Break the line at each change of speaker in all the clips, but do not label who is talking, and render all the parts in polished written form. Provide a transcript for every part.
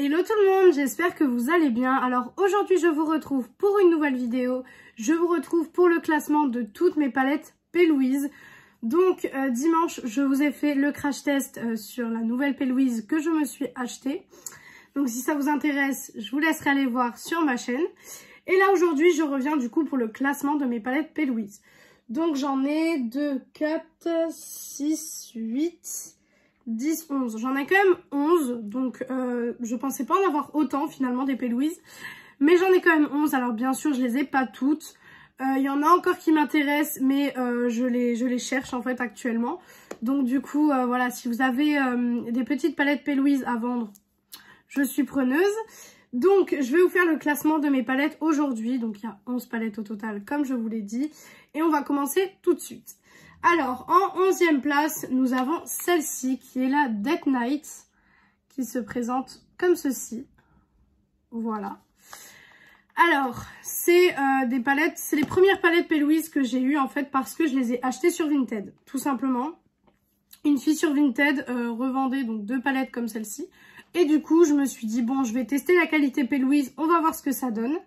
Hello tout le monde, j'espère que vous allez bien. Alors aujourd'hui je vous retrouve pour une nouvelle vidéo. Je vous retrouve pour le classement de toutes mes palettes P. Louise. Donc dimanche je vous ai fait le crash test sur la nouvelle P. Louise que je me suis achetée. Donc si ça vous intéresse, je vous laisserai aller voir sur ma chaîne. Et là aujourd'hui je reviens du coup pour le classement de mes palettes P. Louise. Donc j'en ai 2, 4, 6, 8... 10, 11. J'en ai quand même 11, donc je pensais pas en avoir autant finalement des P. Louise. Mais j'en ai quand même 11, alors bien sûr je les ai pas toutes. Il y en a encore qui m'intéressent, mais je les cherche en fait actuellement. Donc du coup, voilà, si vous avez des petites palettes P. Louise à vendre, je suis preneuse. Donc je vais vous faire le classement de mes palettes aujourd'hui. Donc il y a 11 palettes au total, comme je vous l'ai dit. Et on va commencer tout de suite. Alors, en 11e place, nous avons celle-ci qui est la Death Knight, qui se présente comme ceci. Voilà. Alors, c'est des palettes, c'est les premières palettes P. Louise que j'ai eues en fait parce que je les ai achetées sur Vinted, tout simplement. Une fille sur Vinted revendait donc 2 palettes comme celle-ci. Et du coup, je me suis dit, bon, je vais tester la qualité P. Louise, on va voir ce que ça donne.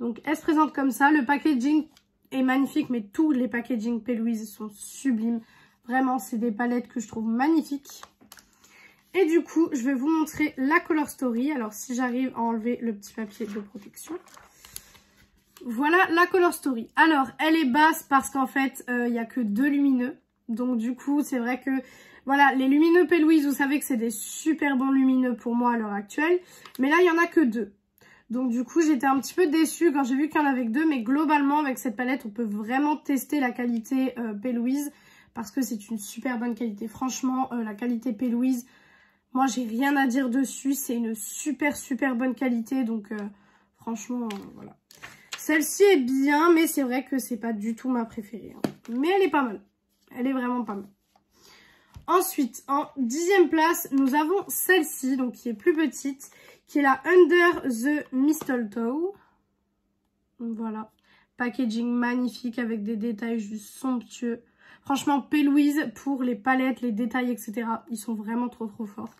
Donc, elle se présente comme ça, le packaging est magnifique, mais tous les packaging P. Louise sont sublimes. Vraiment, c'est des palettes que je trouve magnifiques. Et du coup, je vais vous montrer la Color Story. Alors, si j'arrive à enlever le petit papier de protection. Voilà la Color Story. Alors, elle est basse parce qu'en fait, il n'y a que 2 lumineux. Donc, du coup, c'est vrai que, voilà, les lumineux P. Louise, vous savez que c'est des super bons lumineux pour moi à l'heure actuelle. Mais là, il n'y en a que 2. Donc du coup j'étais un petit peu déçue quand j'ai vu qu'il y en avait que 2, mais globalement avec cette palette on peut vraiment tester la qualité P. Louise parce que c'est une super bonne qualité. Franchement la qualité P. Louise, moi j'ai rien à dire dessus, c'est une super bonne qualité, donc franchement voilà. Celle-ci est bien, mais c'est vrai que c'est pas du tout ma préférée, hein. Mais elle est pas mal, elle est vraiment pas mal. Ensuite, en 10e place, nous avons celle-ci, donc qui est plus petite, qui est la Under the Mistletoe. Voilà, packaging magnifique avec des détails juste somptueux. Franchement, P. Louise, pour les palettes, les détails, etc., ils sont vraiment trop forts.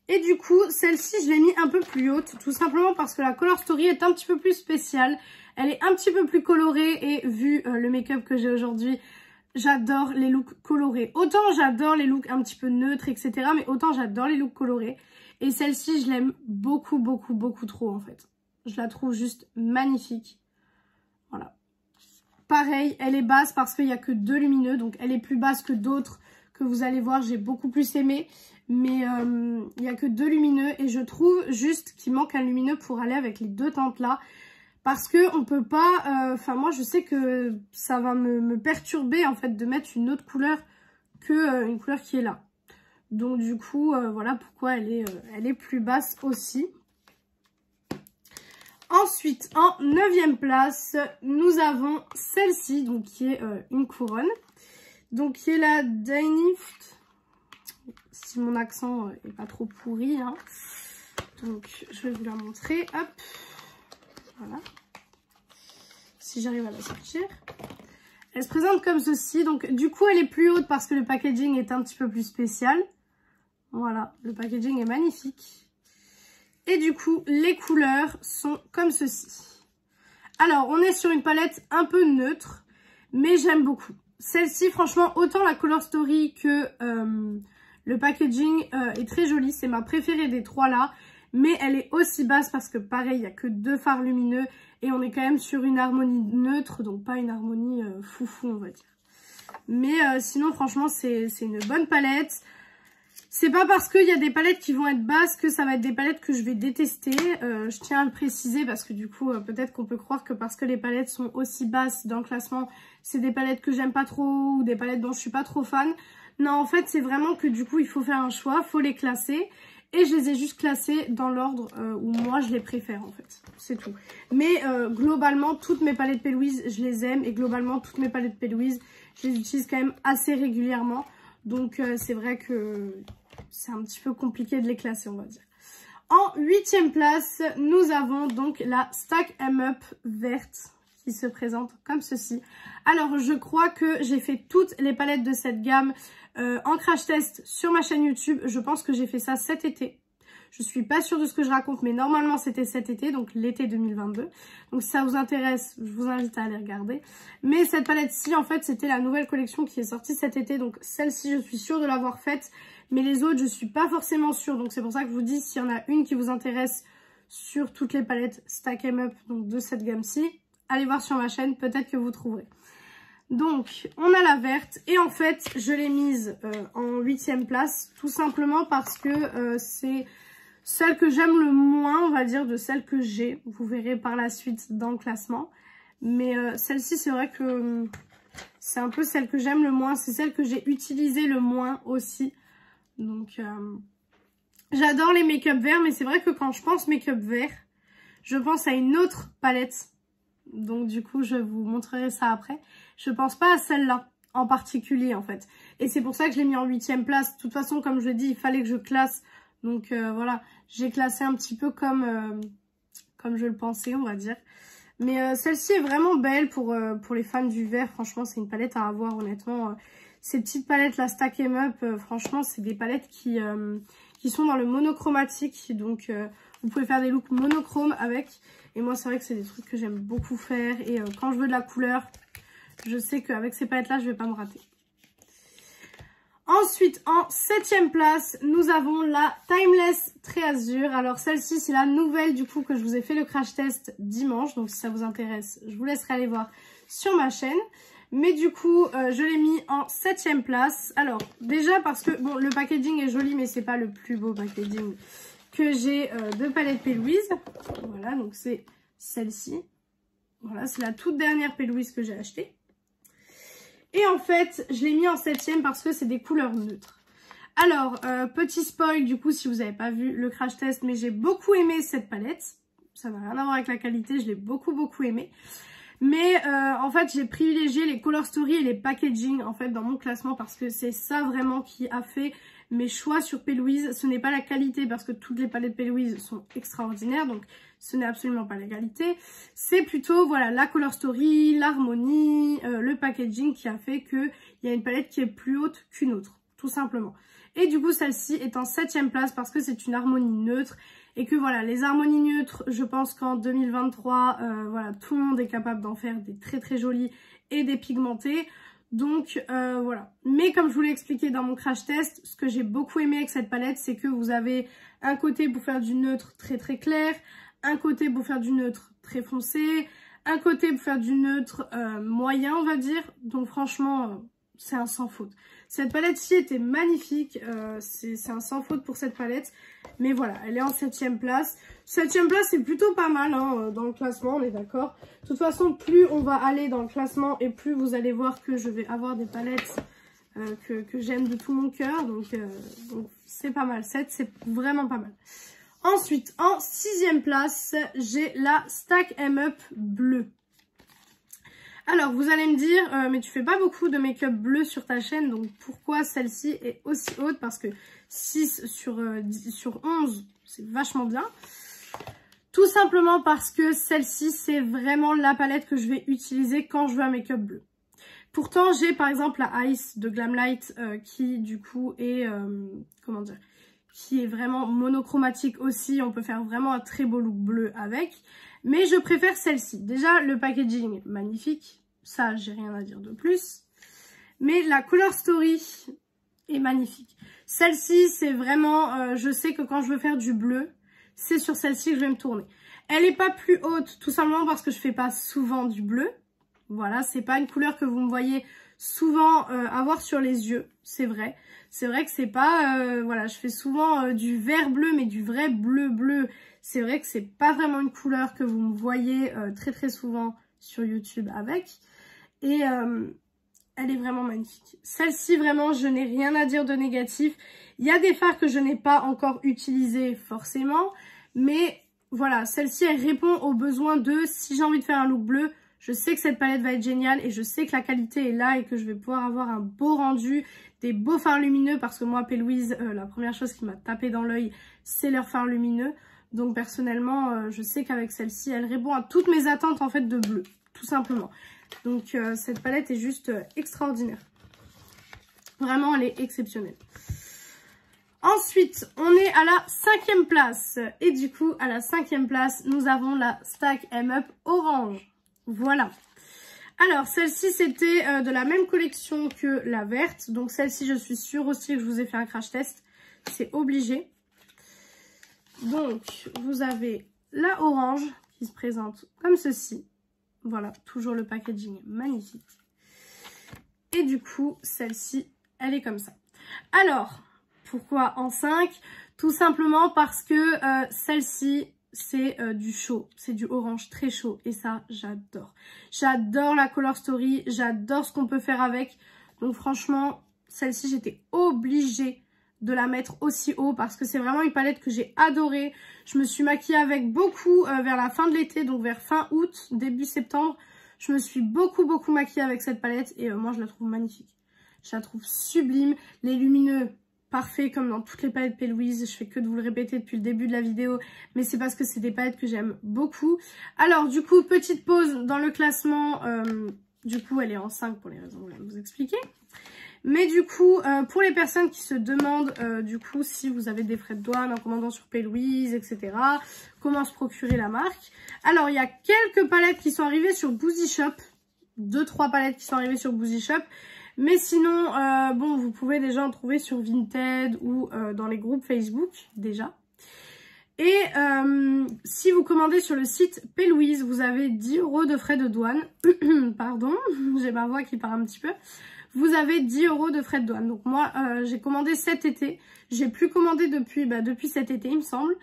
Et du coup, celle-ci, je l'ai mis un peu plus haute, tout simplement parce que la Color Story est un petit peu plus spéciale. Elle est un petit peu plus colorée et vu le make-up que j'ai aujourd'hui, j'adore les looks colorés. Autant j'adore les looks un petit peu neutres, etc. Mais autant j'adore les looks colorés. Et celle-ci, je l'aime beaucoup trop en fait. Je la trouve juste magnifique. Voilà. Pareil, elle est basse parce qu'il n'y a que 2 lumineux. Donc elle est plus basse que d'autres que vous allez voir. J'ai beaucoup plus aimé. Mais il n'y a que 2 lumineux. Et je trouve juste qu'il manque un lumineux pour aller avec les 2 teintes là. Parce que on peut pas, enfin moi je sais que ça va me perturber en fait de mettre une autre couleur que une couleur qui est là. Donc du coup voilà pourquoi elle est plus basse aussi. Ensuite en 9e place nous avons celle-ci donc qui est une couronne. Donc qui est la Daynift. Si mon accent est pas trop pourri, hein. Donc je vais vous la montrer, hop. Voilà. Si j'arrive à la sortir. Elle se présente comme ceci. Donc du coup elle est plus haute parce que le packaging est un petit peu plus spécial. Voilà, le packaging est magnifique. Et du coup les couleurs sont comme ceci. Alors on est sur une palette un peu neutre, mais j'aime beaucoup. Celle-ci franchement autant la Color Story que le packaging est très joli. C'est ma préférée des 3 là. Mais elle est aussi basse parce que pareil, il n'y a que 2 fards lumineux. Et on est quand même sur une harmonie neutre, donc pas une harmonie foufou on va dire. Mais sinon franchement c'est une bonne palette. C'est pas parce qu'il y a des palettes qui vont être basses que ça va être des palettes que je vais détester. Je tiens à le préciser parce que du coup peut-être qu'on peut croire que parce que les palettes sont aussi basses dans le classement, c'est des palettes que j'aime pas trop ou des palettes dont je suis pas trop fan. Non en fait c'est vraiment que du coup il faut faire un choix, faut les classer. Et je les ai juste classées dans l'ordre où moi je les préfère en fait, c'est tout. Mais globalement toutes mes palettes P. Louise je les aime et globalement toutes mes palettes P. Louise je les utilise quand même assez régulièrement. Donc c'est vrai que c'est un petit peu compliqué de les classer on va dire. En 8e place nous avons donc la Stack 'em Up verte qui se présente comme ceci. Alors je crois que j'ai fait toutes les palettes de cette gamme en crash test sur ma chaîne YouTube. Je pense que j'ai fait ça cet été. Je suis pas sûre de ce que je raconte, mais normalement c'était cet été, donc l'été 2022. Donc si ça vous intéresse, je vous invite à aller regarder. Mais cette palette-ci, en fait, c'était la nouvelle collection qui est sortie cet été. Donc celle-ci, je suis sûre de l'avoir faite. Mais les autres, je suis pas forcément sûre. Donc c'est pour ça que je vous dis, s'il y en a une qui vous intéresse sur toutes les palettes Stack 'em Up, donc de cette gamme-ci, allez voir sur ma chaîne, peut-être que vous trouverez. Donc, on a la verte et en fait, je l'ai mise en 8e place, tout simplement parce que c'est celle que j'aime le moins, on va dire, de celle que j'ai. Vous verrez par la suite dans le classement. Mais celle-ci, c'est vrai que c'est un peu celle que j'aime le moins. C'est celle que j'ai utilisée le moins aussi. Donc, j'adore les make-up verts, mais c'est vrai que quand je pense make-up vert, je pense à une autre palette. Donc du coup, je vous montrerai ça après. Je pense pas à celle-là en particulier en fait. Et c'est pour ça que je l'ai mis en 8e place. De toute façon, comme je l'ai dit, il fallait que je classe. Donc voilà, j'ai classé un petit peu comme je le pensais, on va dire. Mais celle-ci est vraiment belle pour les fans du vert. Franchement, c'est une palette à avoir honnêtement. Ces petites palettes, la Stack 'em Up, franchement, c'est des palettes qui sont dans le monochromatique. Donc vous pouvez faire des looks monochromes avec. Et moi, c'est vrai que c'est des trucs que j'aime beaucoup faire. Et quand je veux de la couleur, je sais qu'avec ces palettes-là, je vais pas me rater. Ensuite, en 7e place, nous avons la Timeless Très Azur. Alors, celle-ci, c'est la nouvelle, du coup, que je vous ai fait le crash test dimanche. Donc, si ça vous intéresse, je vous laisserai aller voir sur ma chaîne. Mais du coup, je l'ai mis en 7e place. Alors, déjà parce que, bon, le packaging est joli, mais c'est pas le plus beau packaging que j'ai de palette P. Louise. Voilà, donc c'est celle-ci. Voilà, c'est la toute dernière P. Louise que j'ai achetée. Et en fait, je l'ai mis en 7e parce que c'est des couleurs neutres. Alors, petit spoil du coup si vous n'avez pas vu le crash test, mais j'ai beaucoup aimé cette palette. Ça n'a rien à voir avec la qualité, je l'ai beaucoup aimé. Mais en fait, j'ai privilégié les color story et les packaging en fait dans mon classement parce que c'est ça vraiment qui a fait mes choix sur P. Louise. Ce n'est pas la qualité parce que toutes les palettes P. Louise sont extraordinaires, donc ce n'est absolument pas la qualité. C'est plutôt voilà la color story, l'harmonie, le packaging qui a fait qu'il y a une palette qui est plus haute qu'une autre, tout simplement. Et du coup, celle-ci est en 7e place parce que c'est une harmonie neutre. Et que voilà, les harmonies neutres, je pense qu'en 2023, voilà, tout le monde est capable d'en faire des très jolies et des pigmentées. Donc voilà. Mais comme je vous l'ai expliqué dans mon crash test, ce que j'ai beaucoup aimé avec cette palette, c'est que vous avez un côté pour faire du neutre très clair, un côté pour faire du neutre très foncé, un côté pour faire du neutre moyen, on va dire. Donc franchement, c'est un sans faute. Cette palette-ci était magnifique, c'est un sans faute pour cette palette. Mais voilà, elle est en 7e place. 7e place, c'est plutôt pas mal hein, dans le classement, on est d'accord. De toute façon, plus on va aller dans le classement et plus vous allez voir que je vais avoir des palettes que j'aime de tout mon cœur. Donc c'est pas mal, 7 c'est vraiment pas mal. Ensuite, en 6e place, j'ai la Stack 'em Up bleue. Alors, vous allez me dire, mais tu fais pas beaucoup de make-up bleu sur ta chaîne, donc pourquoi celle-ci est aussi haute? Parce que 6 sur 11, c'est vachement bien. Tout simplement parce que celle-ci, c'est vraiment la palette que je vais utiliser quand je veux un make-up bleu. Pourtant, j'ai par exemple la Ice de Glamlight qui, du coup, est, comment dire, qui est vraiment monochromatique aussi. On peut faire vraiment un très beau look bleu avec. Mais je préfère celle-ci. Déjà, le packaging, magnifique. Ça, j'ai rien à dire de plus. Mais la color story est magnifique. Celle-ci, c'est vraiment... je sais que quand je veux faire du bleu, c'est sur celle-ci que je vais me tourner. Elle n'est pas plus haute, tout simplement parce que je fais pas souvent du bleu. Voilà, c'est pas une couleur que vous me voyez souvent avoir sur les yeux. C'est vrai. C'est vrai que c'est pas... voilà, je fais souvent du vert bleu, mais du vrai bleu. C'est vrai que c'est pas vraiment une couleur que vous me voyez très souvent sur YouTube avec. Et elle est vraiment magnifique. Celle-ci, vraiment, je n'ai rien à dire de négatif. Il y a des fards que je n'ai pas encore utilisés forcément. Mais voilà, celle-ci, elle répond aux besoins de si j'ai envie de faire un look bleu. Je sais que cette palette va être géniale et je sais que la qualité est là et que je vais pouvoir avoir un beau rendu, des beaux fards lumineux parce que moi, P. Louise, la première chose qui m'a tapé dans l'œil, c'est leurs fards lumineux. Donc personnellement, je sais qu'avec celle-ci, elle répond à toutes mes attentes en fait de bleu, tout simplement. Donc cette palette est juste extraordinaire. Vraiment, elle est exceptionnelle. Ensuite, on est à la 5e place. Et du coup, à la 5e place, nous avons la Stack M-Up orange. Voilà. Alors, celle-ci, c'était de la même collection que la verte. Donc, celle-ci, je suis sûre aussi que je vous ai fait un crash test. C'est obligé. Donc, vous avez la orange qui se présente comme ceci. Voilà, toujours le packaging magnifique. Et du coup, celle-ci, elle est comme ça. Alors, pourquoi en 5? Tout simplement parce que celle-ci, c'est du chaud. C'est du orange très chaud. Et ça, j'adore. J'adore la Color Story. J'adore ce qu'on peut faire avec. Donc franchement, celle-ci, j'étais obligée de la mettre aussi haut parce que c'est vraiment une palette que j'ai adorée. Je me suis maquillée avec beaucoup vers la fin de l'été, donc vers fin août, début septembre. Je me suis beaucoup maquillée avec cette palette et moi je la trouve magnifique. Je la trouve sublime. Les lumineux, parfaits comme dans toutes les palettes P. Louise. Je fais que de vous le répéter depuis le début de la vidéo, mais c'est parce que c'est des palettes que j'aime beaucoup. Alors du coup, petite pause dans le classement. Du coup, elle est en 5 pour les raisons que je viens de vous expliquer. Mais du coup, pour les personnes qui se demandent du coup si vous avez des frais de douane en commandant sur P. Louise, etc. Comment se procurer la marque. Alors, il y a quelques palettes qui sont arrivées sur Boozy Shop. 2-3 palettes qui sont arrivées sur Boozy Shop. Mais sinon, bon, vous pouvez déjà en trouver sur Vinted ou dans les groupes Facebook, déjà. Et si vous commandez sur le site P. Louise, vous avez 10 € de frais de douane. Pardon, j'ai ma voix qui part un petit peu. Vous avez 10 € de frais de douane. Donc moi, j'ai commandé cet été. J'ai plus commandé depuis cet été, il me semble.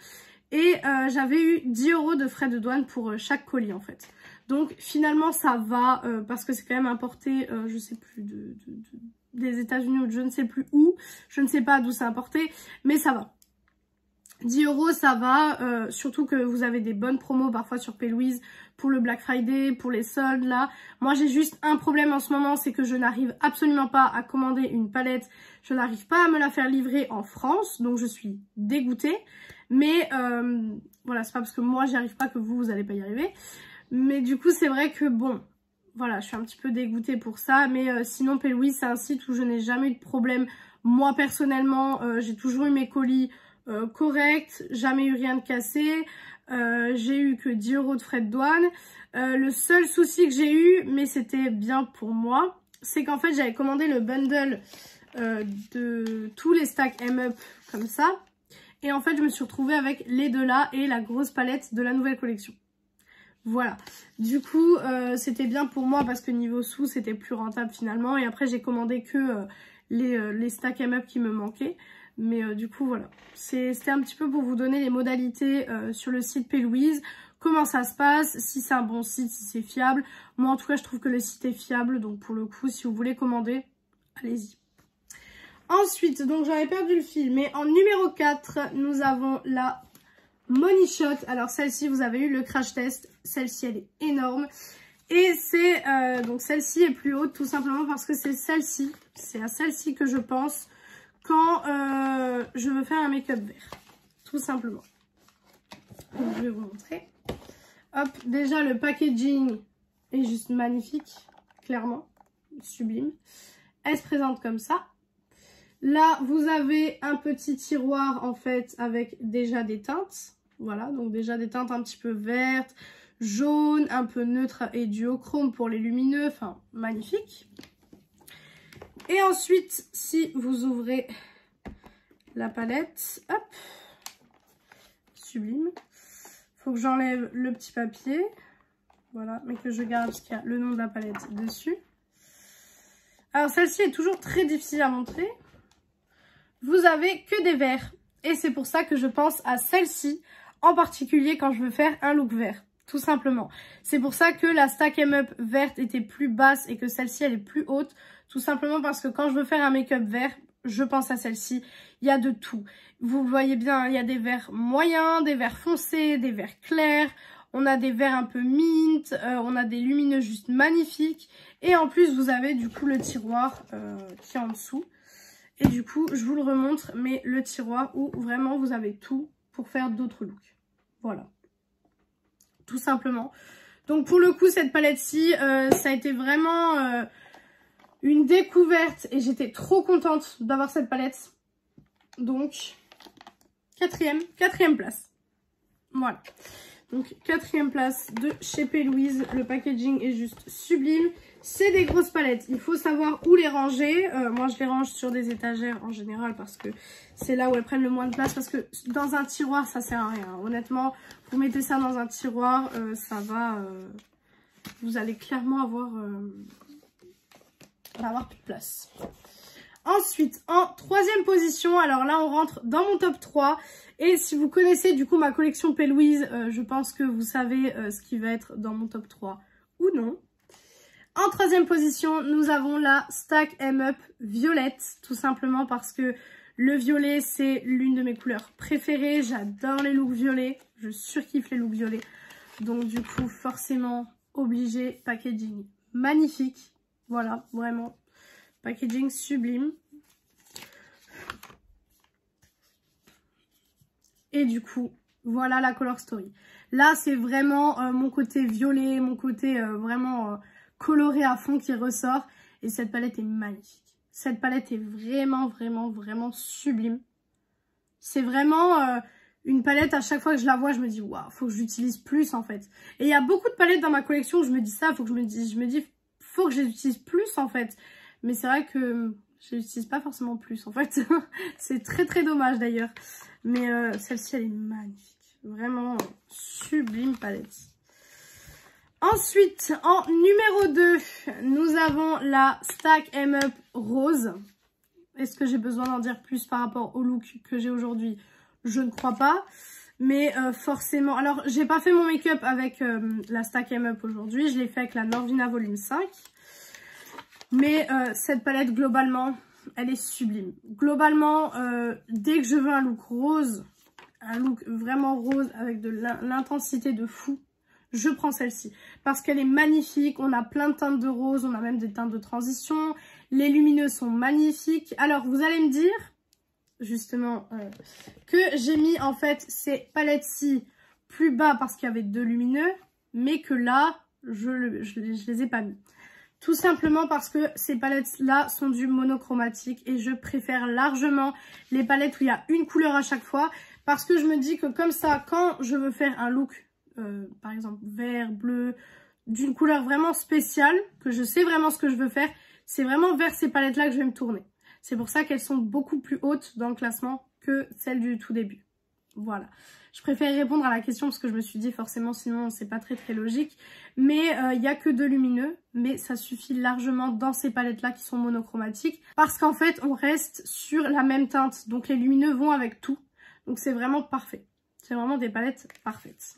Et j'avais eu 10 € de frais de douane pour chaque colis, en fait. Donc finalement, ça va, parce que c'est quand même importé, je sais plus, des États-Unis ou de je ne sais plus où. Je ne sais pas d'où c'est importé, mais ça va. 10 €, ça va, surtout que vous avez des bonnes promos parfois sur P. Louise pour le Black Friday, pour les soldes là. Moi j'ai juste un problème en ce moment, c'est que je n'arrive absolument pas à commander une palette. Je n'arrive pas à me la faire livrer en France, donc je suis dégoûtée. Mais voilà, c'est pas parce que moi j'y arrive pas que vous allez pas y arriver. Mais du coup c'est vrai que bon, voilà, je suis un petit peu dégoûtée pour ça. Mais sinon P. Louise c'est un site où je n'ai jamais eu de problème. Moi personnellement, j'ai toujours eu mes colis correct, jamais eu rien de cassé, j'ai eu que 10 € de frais de douane. Le seul souci que j'ai eu, mais c'était bien pour moi, c'est qu'en fait j'avais commandé le bundle de tous les stacks M-Up comme ça, et en fait je me suis retrouvée avec les deux là et la grosse palette de la nouvelle collection. Voilà, du coup c'était bien pour moi parce que niveau sous c'était plus rentable finalement, et après j'ai commandé que les stacks M-Up qui me manquaient. Mais du coup voilà, c'était un petit peu pour vous donner les modalités sur le site P. Louise, comment ça se passe, si c'est un bon site, si c'est fiable. Moi en tout cas je trouve que le site est fiable, donc pour le coup si vous voulez commander, allez-y. Ensuite, donc j'avais perdu le fil, mais en numéro 4, nous avons la Money Shot. Alors celle-ci vous avez eu le crash test, celle-ci elle est énorme. Et c'est donc celle-ci est plus haute tout simplement parce que c'est celle-ci, c'est à celle-ci que je pense quand je veux faire un make-up vert, tout simplement. Donc, je vais vous montrer. Hop, déjà le packaging est juste magnifique, clairement, sublime. Elle se présente comme ça. Là, vous avez un petit tiroir en fait avec déjà des teintes. Voilà, donc déjà des teintes un petit peu vertes, jaunes, un peu neutres et duochrome pour les lumineux. Enfin, magnifique. Et ensuite, si vous ouvrez la palette, hop, sublime. Faut que j'enlève le petit papier, voilà, mais que je garde parce qu'il y a le nom de la palette dessus. Alors celle-ci est toujours très difficile à montrer. Vous avez que des verts. Et c'est pour ça que je pense à celle-ci, en particulier quand je veux faire un look vert. Tout simplement. C'est pour ça que la Stack M-Up verte était plus basse et que celle-ci elle est plus haute. Tout simplement parce que quand je veux faire un make-up vert, je pense à celle-ci. Il y a de tout. Vous voyez bien, il y a des verts moyens, des verts foncés, des verts clairs. On a des verts un peu mint, on a des lumineux juste magnifiques. Et en plus, vous avez du coup le tiroir qui est en dessous. Et du coup, je vous le remontre, mais le tiroir où vraiment vous avez tout pour faire d'autres looks. Voilà. Tout simplement. Donc pour le coup, cette palette-ci, ça a été vraiment une découverte et j'étais trop contente d'avoir cette palette. Donc, quatrième place. Voilà. Donc, 4e place de chez P. Louise. Le packaging est juste sublime. C'est des grosses palettes. Il faut savoir où les ranger. Moi, je les range sur des étagères en général parce que c'est là où elles prennent le moins de place. Parce que dans un tiroir, ça sert à rien. Honnêtement, vous mettez ça dans un tiroir, ça va... vous allez clairement avoir plus de place. Ensuite, en 3e position, alors là, on rentre dans mon top 3. Et si vous connaissez du coup ma collection P. Louise, je pense que vous savez ce qui va être dans mon top 3 ou non. En 3e position, nous avons la Stack M Up Violette, tout simplement parce que le violet, c'est l'une de mes couleurs préférées. J'adore les looks violets, je surkiffe les looks violets. Donc du coup, forcément, obligé, packaging magnifique. Voilà, vraiment, packaging sublime. Et du coup, voilà la color story. Là, c'est vraiment mon côté violet, mon côté vraiment coloré à fond qui ressort. Et cette palette est magnifique. Cette palette est vraiment, vraiment, vraiment sublime. C'est vraiment une palette, à chaque fois que je la vois, je me dis, waouh, faut que je l'utilise plus en fait. Et il y a beaucoup de palettes dans ma collection où je me dis ça, faut que je me dis, faut que je les utilise plus en fait. Mais c'est vrai que je les utilise pas forcément plus en fait. C'est très, très dommage d'ailleurs. Mais celle-ci, elle est magnifique. Vraiment sublime palette. Ensuite, en numéro 2, nous avons la Stack M Up Rose. Est-ce que j'ai besoin d'en dire plus par rapport au look que j'ai aujourd'hui? Je ne crois pas. Mais forcément... Alors, j'ai pas fait mon make-up avec la Stack M Up aujourd'hui. Je l'ai fait avec la Norvina Volume 5. Mais cette palette, globalement... elle est sublime. Globalement, dès que je veux un look rose, un look vraiment rose avec de l'intensité de fou, je prends celle-ci. Parce qu'elle est magnifique, on a plein de teintes de rose, on a même des teintes de transition. Les lumineux sont magnifiques. Alors, vous allez me dire, justement, que j'ai mis en fait ces palettes-ci plus bas parce qu'il y avait 2 lumineux, mais que là, je les ai pas mis. Tout simplement parce que ces palettes-là sont du monochromatique et je préfère largement les palettes où il y a une couleur à chaque fois. Parce que je me dis que comme ça, quand je veux faire un look, par exemple vert, bleu, d'une couleur vraiment spéciale, que je sais vraiment ce que je veux faire, c'est vraiment vers ces palettes-là que je vais me tourner. C'est pour ça qu'elles sont beaucoup plus hautes dans le classement que celles du tout début. Voilà. Je préfère répondre à la question parce que je me suis dit forcément sinon c'est pas très logique. Mais il n'y a que 2 lumineux, mais ça suffit largement dans ces palettes là qui sont monochromatiques. Parce qu'en fait on reste sur la même teinte, donc les lumineux vont avec tout. Donc c'est vraiment parfait. C'est vraiment des palettes parfaites.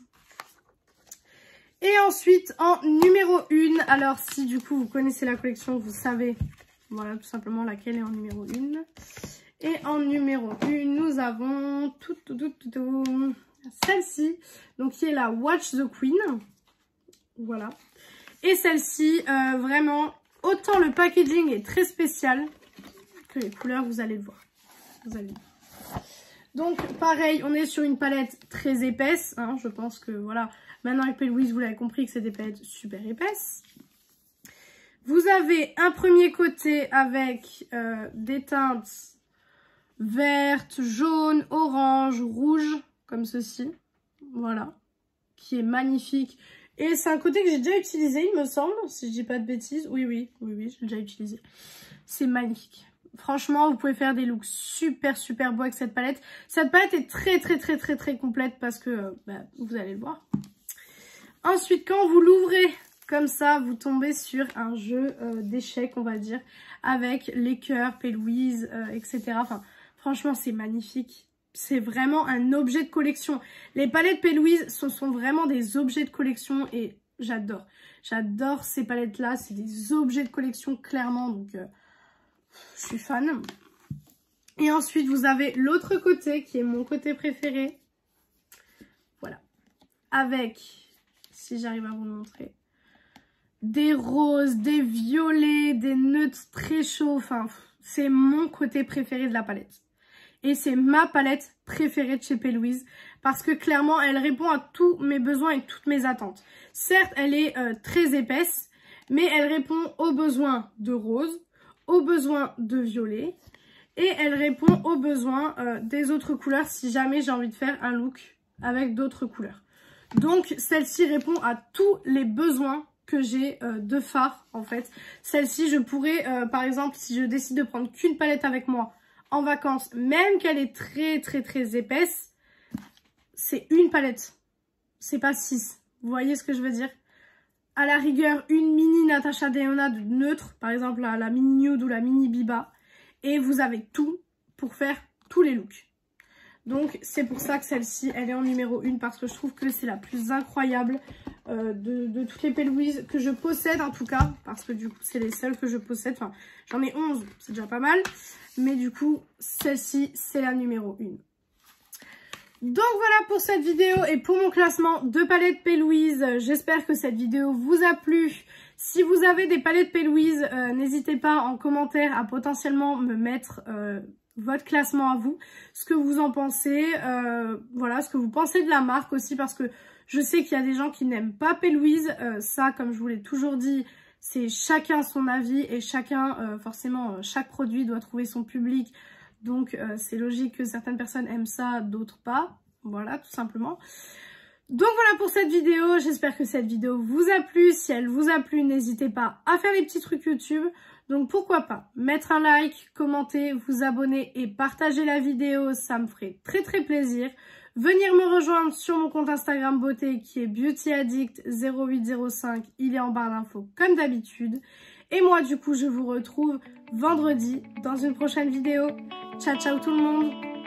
Et ensuite en numéro 1, alors si du coup vous connaissez la collection, vous savez voilà tout simplement laquelle est en numéro 1. Et en numéro 1, nous avons celle-ci, donc qui est la Watch the Queen. Voilà. Et celle-ci, vraiment, autant le packaging est très spécial que les couleurs, vous allez le voir. Vous allez le voir. Donc, pareil, on est sur une palette très épaisse. Hein, je pense que, voilà, maintenant avec P. Louise, vous l'avez compris que c'est des palettes super épaisses. Vous avez un premier côté avec des teintes verte, jaune, orange, rouge, comme ceci. Voilà. Qui est magnifique. Et c'est un côté que j'ai déjà utilisé, il me semble, si je dis pas de bêtises. Oui, je l'ai déjà utilisé. C'est magnifique. Franchement, vous pouvez faire des looks super beaux avec cette palette. Cette palette est très complète parce que, vous allez le voir. Ensuite, quand vous l'ouvrez comme ça, vous tombez sur un jeu d'échecs, on va dire, avec les cœurs, P. Louise, etc. Enfin, franchement, c'est magnifique. C'est vraiment un objet de collection. Les palettes P. Louise, ce sont vraiment des objets de collection et j'adore. J'adore ces palettes-là. C'est des objets de collection, clairement. Donc, je suis fan. Et ensuite, vous avez l'autre côté qui est mon côté préféré. Voilà. Avec, si j'arrive à vous le montrer, des roses, des violets, des neutres très chauds. Enfin, c'est mon côté préféré de la palette. Et c'est ma palette préférée de chez P. Louise parce que clairement, elle répond à tous mes besoins et toutes mes attentes. Certes, elle est très épaisse, mais elle répond aux besoins de rose, aux besoins de violet Et elle répond aux besoins des autres couleurs si jamais j'ai envie de faire un look avec d'autres couleurs. Donc celle-ci répond à tous les besoins que j'ai de fard en fait. Celle-ci je pourrais par exemple si je décide de prendre qu'une palette avec moi en vacances, même qu'elle est très épaisse, c'est une palette. C'est pas 6. Vous voyez ce que je veux dire? À la rigueur, une mini Natasha Denona de neutre, par exemple la mini nude ou la mini Biba. Et vous avez tout pour faire tous les looks. Donc c'est pour ça que celle-ci, elle est en numéro 1 parce que je trouve que c'est la plus incroyable de toutes les P. Louise que je possède en tout cas. Parce que du coup, c'est les seules que je possède. Enfin, j'en ai 11, c'est déjà pas mal. Mais du coup, celle-ci, c'est la numéro 1. Donc voilà pour cette vidéo et pour mon classement de palettes P. Louise. J'espère que cette vidéo vous a plu. Si vous avez des palettes P. Louise, n'hésitez pas en commentaire à potentiellement me mettre votre classement à vous. Ce que vous en pensez, voilà, ce que vous pensez de la marque aussi. Parce que je sais qu'il y a des gens qui n'aiment pas P. Louise. Ça, comme je vous l'ai toujours dit, c'est chacun son avis et chacun, forcément, chaque produit doit trouver son public. Donc c'est logique que certaines personnes aiment ça, d'autres pas. Voilà, tout simplement. Donc voilà pour cette vidéo. J'espère que cette vidéo vous a plu. Si elle vous a plu, n'hésitez pas à faire des petits trucs YouTube. Donc pourquoi pas mettre un like, commenter, vous abonner et partager la vidéo. Ça me ferait très plaisir. Venir me rejoindre sur mon compte Instagram beauté qui est beautyaddict0805. Il est en barre d'infos comme d'habitude. Et moi du coup je vous retrouve vendredi dans une prochaine vidéo. Ciao ciao tout le monde!